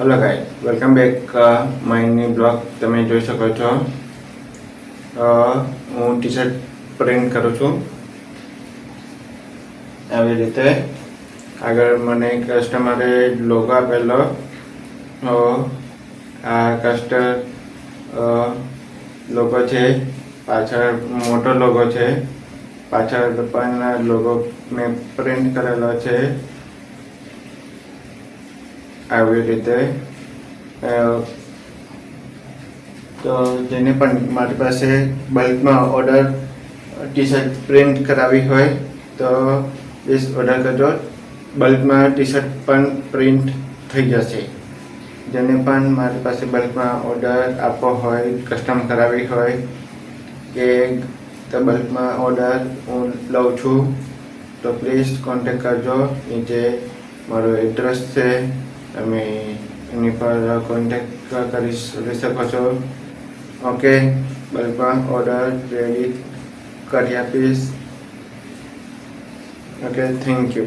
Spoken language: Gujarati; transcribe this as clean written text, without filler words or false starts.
Hello guys, welcome back my new blog. તમે જોઈ શકો છો હું ટી શર્ટ પ્રિન્ટ કરું છું. આવી રીતે આગળ મને કસ્ટમરે લોગો આપેલો. આ કસ્ટર લોગો છે, પાછળ મોટો લોગો છે, પાછળ પણ લોગો મેં પ્રિન્ટ કરેલો છે. આવી રીતે તો જેને પણ મારી પાસે બલ્કમાં ઓર્ડર ટી શર્ટ પ્રિન્ટ કરાવી હોય તો પ્લીઝ ઓર્ડર કરજો. બલ્કમાં ટી શર્ટ પણ પ્રિન્ટ થઈ જશે. જેને પણ મારી પાસે બલ્કમાં ઓર્ડર આપવો હોય, કસ્ટમ કરાવી હોય કે તો બલ્કમાં ઓર્ડર હું લઉં છું તો પ્લીઝ કોન્ટેક્ટ કરજો. નીચે મારો એડ્રેસ છે, તમે એની પર કોન્ટેક્ટ કરી શકો છો. ઓકે, બલ્કમાં ઓર્ડર રેડી કરી આપીશ. Okay, thank you.